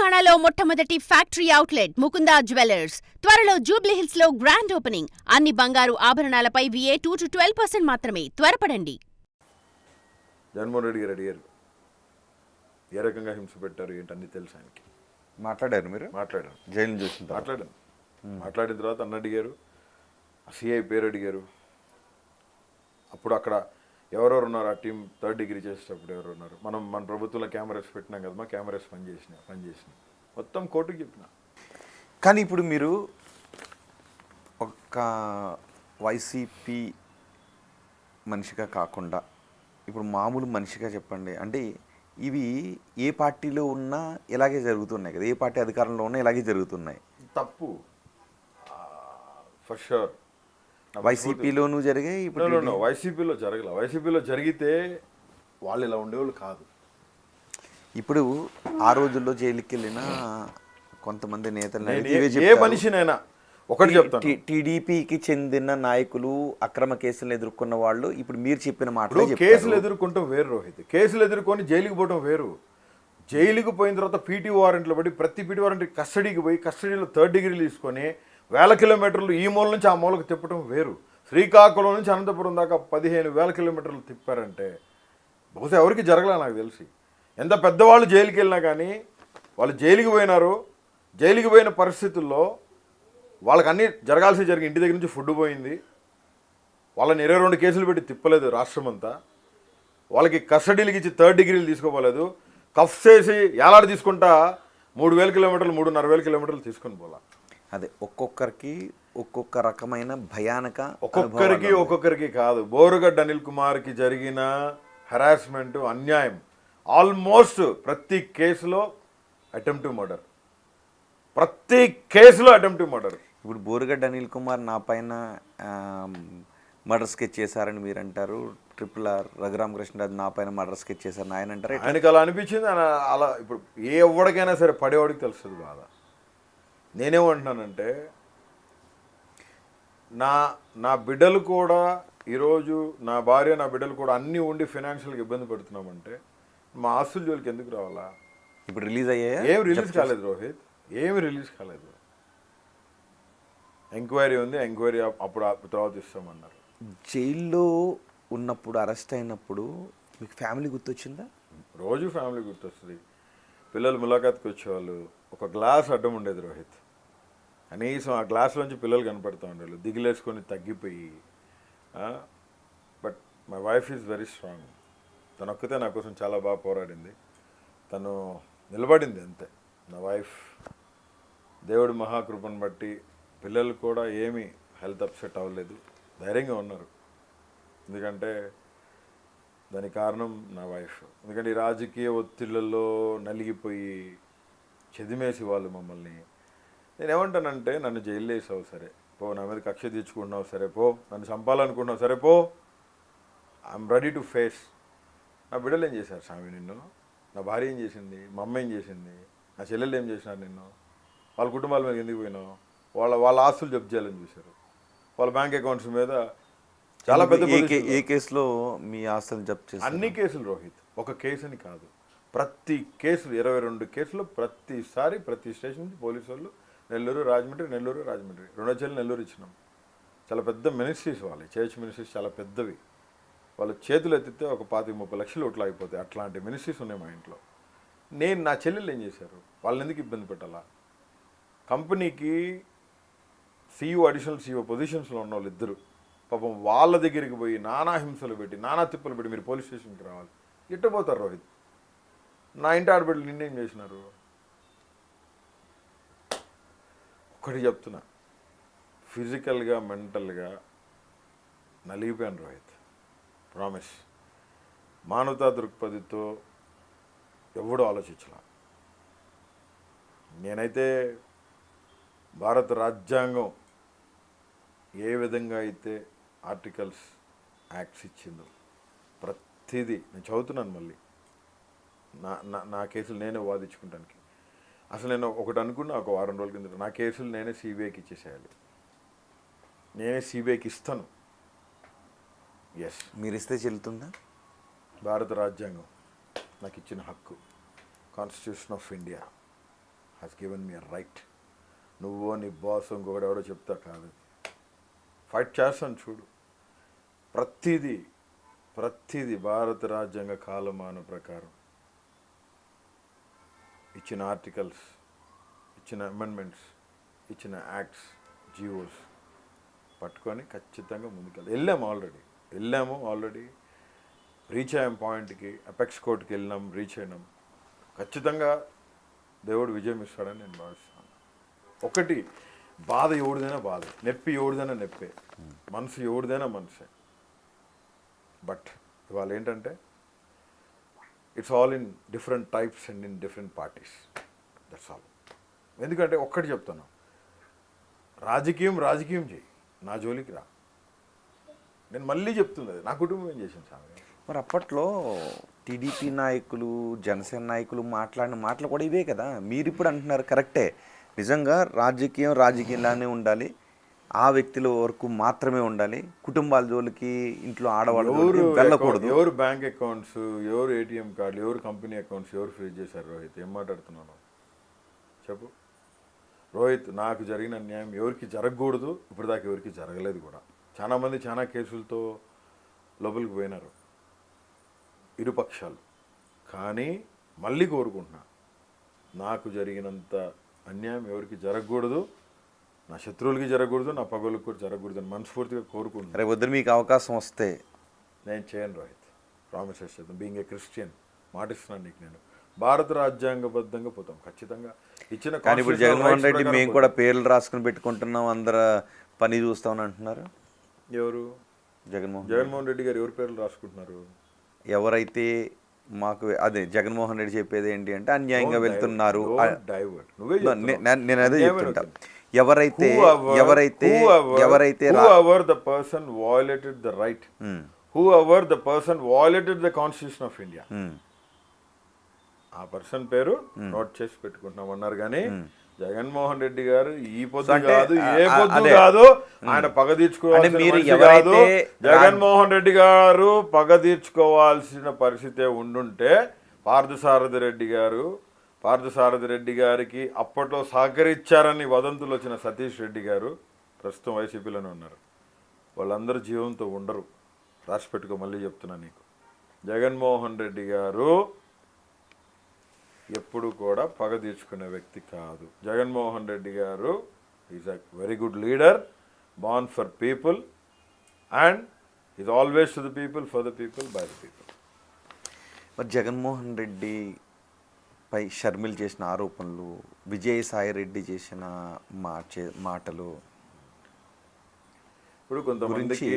తెలంగాణలో మొట్టమొదటి factory outlet Mukunda jewellers త్వరలో జూబ్లీహిల్స్ లో గ్రాండ్ ఓపెనింగ్. అన్ని బంగారు ఆభరణాలపై VA 2 to 12% మాత్రమే. త్వరపడండి. జగన్మోహన్ రెడ్డి గారు అడిగారు, ఏ రకంగా హింస పెట్టారు ఏంటన్నీ తెలుసు ఆయనకి. మాట్లాడారు మీరు? మాట్లాడాను, జైలు చూసిన మాట్లాడాను. మాట్లాడిన తర్వాత అన్న అడిగారు, సిఐ పేరు అడిగారు. అప్పుడు అక్కడ ఎవరెవరు ఉన్నారు, ఆ టీం 3rd డిగ్రీ చేసేటప్పుడు ఎవరు ఉన్నారు, మన ప్రభుత్వంలో కెమెరాస్ పెట్టినాం కదా, మా కెమెరాస్ పనిచేసినాయి మొత్తం కోర్టుకు చెప్పిన. కానీ ఇప్పుడు మీరు ఒక వైసీపీ మనిషిగా కాకుండా ఇప్పుడు మామూలు మనిషిగా చెప్పండి, అంటే ఇవి ఏ పార్టీలో ఉన్నా ఇలాగే జరుగుతున్నాయి కదా, ఏ పార్టీ అధికారంలో ఉన్నా ఇలాగే జరుగుతున్నాయి. తప్పు ఫర్ షూర్. వైసీపీలోనూ జరిగాయి, ఇప్పుడు వైసీపీలో జరగల. వైసీపీలో జరిగితే వాళ్ళు ఇలా ఉండేవాళ్ళు కాదు. ఇప్పుడు ఆ రోజుల్లో జైలుకి వెళ్ళిన కొంతమంది నేతలు, ఏ మనిషినైనా ఒకటి చెప్తాను, టీడీపీకి చెందిన నాయకులు అక్రమ కేసులు ఎదుర్కొన్న వాళ్ళు ఇప్పుడు మీరు చెప్పిన మాటలు. కేసులు ఎదుర్కొంటాం వేరు రోహిత్, కేసులు ఎదుర్కొని జైలుకి పోవడం వేరు. జైలుకి పోయిన తర్వాత పీటీ వారెంట్లు పడి ప్రతి పీటీ వారెంట్ కస్టడీకి పోయి కస్టడీలో 3rd డిగ్రీ తీసుకొని 1000 కిలోమీటర్లు ఈ మూల నుంచి ఆ మూలకు తిప్పడం వేరు. శ్రీకాకుళం నుంచి అనంతపురం దాకా 15,000 కిలోమీటర్లు తిప్పారంటే బహుశా ఎవరికి జరగలే నాకు తెలిసి. ఎంత పెద్దవాళ్ళు జైలుకి వెళ్ళినా కానీ వాళ్ళు జైలుకి పోయినారు. జైలుకి పోయిన పరిస్థితుల్లో వాళ్ళకి అన్నీ జరిగి ఇంటి దగ్గర నుంచి ఫుడ్ పోయింది, వాళ్ళని 22 కేసులు పెట్టి తిప్పలేదు రాష్ట్రం అంతా, వాళ్ళకి కస్టడీలకి ఇచ్చి 3rd డిగ్రీలు తీసుకోపోలేదు, కఫ్ చేసి ఏలాడు తీసుకుంటా 3,000 కిలోమీటర్లు 3,500 కిలోమీటర్లు తీసుకొని పోలా. అదే ఒక్కొక్కరికి ఒక్కొక్క రకమైన భయానక, ఒక్కొక్కరికి కాదు. బోరుగడ్డ అనిల్ కుమార్కి జరిగిన హెరాస్మెంట్, అన్యాయం ఆల్మోస్ట్ ప్రతి కేసులో అటెంప్ట్ మర్డర్, ప్రతి కేసులో అటెంప్ట్ మర్డర్. ఇప్పుడు బోరుగడ్డ అనిల్ కుమార్ నా పైన మర్డర్ స్కెచ్ చేశారని మీరు అంటారు, RRR రఘురామకృష్ణరాజు నా పైన మర్డర్ స్కెచ్ చేశారని ఆయన అంటారు. ఆయనకి అలా అనిపించింది. అలా ఇప్పుడు ఏ ఎవరికైనా సరే పడేవాడికి తెలుస్తుంది బాధ. నేనేమంటున్నానంటే నా బిడ్డలు కూడా ఈరోజు, నా భార్య నా బిడ్డలు కూడా అన్నీ ఉండి ఫైనాన్షియల్గా ఇబ్బంది పెడుతున్నామంటే మా ఆస్తుల జోలికి ఎందుకు రావాలా? ఇప్పుడు రిలీజ్ అయ్యాయి, ఏమి రిలీజ్ కాలేదు రోహిత్, ఏమి రిలీజ్ కాలేదు. ఎంక్వైరీ ఉంది, ఎంక్వైరీ అప్పుడు తర్వాత ఇస్తామన్నారు. జైల్లో ఉన్నప్పుడు, అరెస్ట్ అయినప్పుడు మీకు ఫ్యామిలీ గుర్తొచ్చిందా? రోజు ఫ్యామిలీ గుర్తొస్తుంది. పిల్లలు ములాఖాత్కి వచ్చేవాళ్ళు, ఒక గ్లాస్ అడ్డం ఉండేది రోహిత్, కనీసం ఆ గ్లాసులోంచి పిల్లలు కనపడుతూ ఉండేవాళ్ళు, దిగులేసుకొని తగ్గిపోయి. But my wife is very strong. తను ఒక్కతే నా కోసం చాలా బాగా పోరాడింది, తను నిలబడింది అంతే. నా వైఫ్ దేవుడి మహాకృపను బట్టి పిల్లలు కూడా ఏమీ హెల్త్ అప్సెట్ అవ్వలేదు, ధైర్యంగా ఉన్నారు. ఎందుకంటే దానికి కారణం నా వైఫ్. ఎందుకంటే ఈ రాజకీయ ఒత్తిళ్లలో నలిగిపోయి చెదిమేసి వాళ్ళు మమ్మల్ని. నేనేమంటానంటే, నన్ను జైలు వేసావు సరే పో, నా మీద కక్ష తీర్చుకుంటున్నావు సరే పో, నన్ను చంపాలనుకుంటున్నావు సరే పో, ఐఎమ్ రెడీ టు ఫేస్. నా బిడ్డలు ఏం చేశారు స్వామి నిన్ను? నా భార్య ఏం చేసింది? మా అమ్మ ఏం చేసింది? నా చెల్లెళ్ళు ఏం చేసినారు నిన్ను? వాళ్ళ కుటుంబాల మీద ఎందుకు పోయినావు? వాళ్ళ ఆస్తులు జప్తు చేయాలని చూశారు, వాళ్ళ బ్యాంక్ అకౌంట్స్ మీద చాలా పెద్ద. ఏ కేసులో మీ ఆస్తులు జప్తు చేశారు? అన్ని కేసులు రోహిత్, ఒక కేసు అని కాదు, ప్రతి కేసులు 22 కేసులు. ప్రతిసారి ప్రతి స్టేషన్ నుంచి పోలీసు వాళ్ళు నెల్లూరు రాజమండ్రి 2 చెల్లి నెల్లూరు ఇచ్చినాం. చాలా పెద్ద మినిస్ట్రీస్ వాళ్ళు, చర్చ్ మినిస్ట్రీస్ చాలా పెద్దవి. వాళ్ళు చేతులు ఎత్తితే ఒక 25-30 లక్షలు ఓట్లు అయిపోతాయి, అట్లాంటి మినిస్ట్రీస్ ఉన్నాయి మా ఇంట్లో. నా చెల్లెళ్ళు ఏం చేశారు? వాళ్ళని ఎందుకు ఇబ్బంది పెట్టాలా? కంపెనీకి CEO, అడిషనల్ CEO పొజిషన్స్లో ఉన్న వాళ్ళు ఇద్దరు పాపం వాళ్ళ దగ్గరికి పోయి నానా హింసలు పెట్టి, నానా తిప్పలు పెట్టి మీరు పోలీస్ స్టేషన్కి రావాలి. ఇట్టపోతారు రోహిత్. నా ఇంటి ఆడబిడ్డలు నిన్నేం చేసినారు? ఒకటి చెప్తున్నా, ఫిజికల్గా మెంటల్గా నలిగిపోయాను రోహిత్, ప్రామిస్. మానవతా దృక్పథితో ఎవడూ ఆలోచించలా. నేనైతే భారత రాజ్యాంగం ఏ విధంగా అయితే ఆర్టికల్స్, యాక్ట్స్ ఇచ్చిందో ప్రతిదీ నేను చదువుతున్నాను. మళ్ళీ నా కేసులు నేనే వాదించుకుంటానికి. అసలు నేను ఒకటి అనుకున్నా ఒక వారం రోజుల కింద, నా కేసులు నేనే CBIకి ఇచ్చేసేయాలి, నేనే CBIకి ఇస్తాను. ఎస్, మీరు ఇస్తే చెల్లుతుందా? భారత రాజ్యాంగం నాకు ఇచ్చిన హక్కు, constitution of India. Has given me right. నువ్వో నీ బాస్ ఇంకొకటి ఎవడో చెప్తా కాదు, ఫైట్ చేస్తాను చూడు. ప్రతిదీ భారత రాజ్యాంగ కాలమాన ప్రకారం ఇచ్చిన ఆర్టికల్స్, ఇచ్చిన అమెండ్మెంట్స్, ఇచ్చిన యాక్ట్స్, జియోస్ పట్టుకొని ఖచ్చితంగా వెళ్ళాము ఆల్రెడీ రీచ్ అయ్యాం పాయింట్కి, అపెక్స్ కోర్టుకి వెళ్ళినాం, రీచ్ అయినాం. ఖచ్చితంగా దేవుడు విజయం ఇస్తాడని నేను భావిస్తాను. ఒకటి, బాధ ఎవడిదైనా బాధ, నొప్పి ఎవడిదైనా నొప్పే, మనసు ఎవడిదైనా మనసే. బట్ ఇవాళ ఏంటంటే it's all in different types and in different parties, that's all. ఎందుకంటే ఒక్కటి చెప్తాను, రాజకీయం చేయి, నా జోలికి రా. నేను మళ్ళీ చెప్తున్నది, నా కుటుంబం ఏం చేసింది సామి. మరి అప్పట్లో టీడీపీ నాయకులు, జనసేన నాయకులు మాట్లాడిన మాటలు కూడా ఇవే కదా. మీరు ఇప్పుడు అంటున్నారు కరెక్టే, నిజంగా రాజకీయంలానే ఉండాలి, ఆ వ్యక్తుల వరకు మాత్రమే ఉండాలి, కుటుంబాల జోలికి ఇంట్లో ఆడవాళ్ళు వెళ్ళకూడదు. ఎవరు బ్యాంక్ అకౌంట్స్, ఎవరు ఏటీఎం కార్డులు, ఎవరు కంపెనీ అకౌంట్స్ ఎవరు ఫ్రీజ్ చేశారు? రోహిత్, ఏం మాట్లాడుతున్నాను చెప్పు. రోహిత్, నాకు జరిగిన అన్యాయం ఎవరికి జరగకూడదు, ఇప్పుడు దాకా ఎవరికి జరగలేదు కూడా. చాలామంది చాలా కేసులతో లోపలికి పోయినారు ఇరుపక్షాలు. కానీ మళ్ళీ కోరుకుంటున్నా, నాకు జరిగినంత అన్యాయం ఎవరికి జరగకూడదు, నా శత్రువులకి జరగకూడదు, నా పగోళ్ళకి కూడా జరగకూడదు అని మనస్ఫూర్తిగా కోరుకుంటున్నాను. రేపు వద్దు మీకు అవకాశం వస్తే నేను చేయను రోహిత్, ప్రామిసెస్ చేద్దాం. బీయింగ్ ఏ క్రిస్టియన్ మాటిస్తున్నాను నీకు, నేను భారత రాజ్యాంగబద్ధంగా పోతాం ఖచ్చితంగా. ఇచ్చిన కానీ ఇప్పుడు జగన్మోహన్ రెడ్డి మేము కూడా పేర్లు రాసుకుని పెట్టుకుంటున్నాం, అందరు పని చూస్తామని అంటున్నారు. ఎవరు? జగన్మోహన్ రెడ్డి గారు ఎవరి పేర్లు రాసుకుంటున్నారు? ఎవరైతే మాకు అదే జగన్మోహన్ రెడ్డి చెప్పేది ఏంటి అంటే అన్యాయంగా వెళ్తున్నారు. నేను అదే చెప్తుంటా, ఎవరైతే whoever the person violated the right, whoever the person violated the Constitution of India, ఆ పర్సన్ పేరు నోట్ చేసి పెట్టుకుంటున్నాం అన్నారు. కానీ జగన్మోహన్ రెడ్డి గారు ఈ పొద్దు కాదు, ఏ పొద్దు కాదు, ఆయన పగ తీర్చుకోవాల్సిన కాదు. జగన్మోహన్ రెడ్డి గారు పగ తీర్చుకోవాల్సిన పరిస్థితే ఉండుంటే పార్థసారథి రెడ్డి గారికి అప్పట్లో సహకరించారని వదంతులు వచ్చిన సతీష్ రెడ్డి గారు ప్రస్తుతం వైసీపీలోనే ఉన్నారు. వాళ్ళందరూ జీవంతో ఉండరు, రాసి పెట్టుకో. మళ్ళీ చెప్తున్నా నీకు, జగన్మోహన్ రెడ్డి గారు ఎప్పుడు కూడా పగ తీర్చుకునే వ్యక్తి కాదు. జగన్మోహన్ రెడ్డి గారు is a very good leader, born for people and is always to the people, for the people, by the people. మరి జగన్మోహన్ రెడ్డి పై షర్మిల్ చేసిన ఆరోపణలు, విజయసాయి రెడ్డి చేసిన మాటలు, ఇప్పుడు కొంతమందికి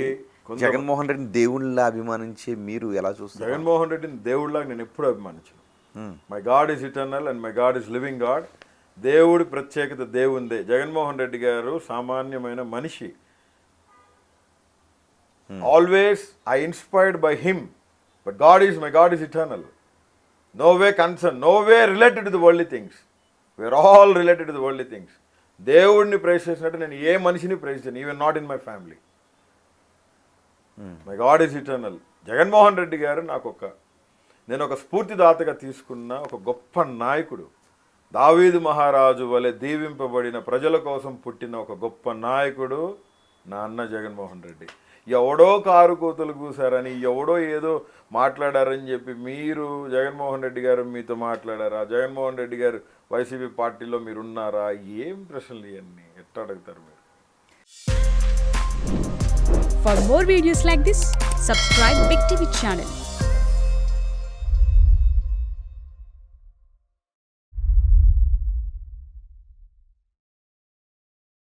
జగన్మోహన్ రెడ్డిని దేవుళ్ళ అభిమానించే మీరు ఎలా చూస్తారు? జగన్మోహన్ రెడ్డిని దేవుళ్ళగా నేను ఎప్పుడు అభిమానించాను. My God is eternal and my God is living God. దేవుడి ప్రత్యేకత దేవుందే. జగన్మోహన్ రెడ్డి గారు సామాన్యమైన మనిషి. Always I inspired by him, but God is eternal. No way concerned, no way related to the worldly things. We are all related to the worldly things. దేవుడిని praise చేసినట్టు నేను ఏ మనిషిని ప్రైజ్ చేయను, even not in my family. My God is eternal. Jaganmohan Reddy గారు నేను ఒక స్ఫూర్తిదాతగా తీసుకున్న ఒక గొప్ప నాయకుడు. దావీదు మహారాజు వలె దీవింపబడిన, ప్రజల కోసం పుట్టిన ఒక గొప్ప నాయకుడు నా అన్న జగన్మోహన్ రెడ్డి. ఎవడో కారు కోతలు కూసారని, ఎవడో ఏదో మాట్లాడారని చెప్పి మీరు జగన్మోహన్ రెడ్డి గారు మీతో మాట్లాడారా? జగన్మోహన్ రెడ్డి గారు వైసీపీ పార్టీలో మీరు ఉన్నారా? ఏం ప్రశ్నలు ఇవన్నీ ఎట్లా అడుగుతారు మీరు? For more videos like this, subscribe Big TV channel.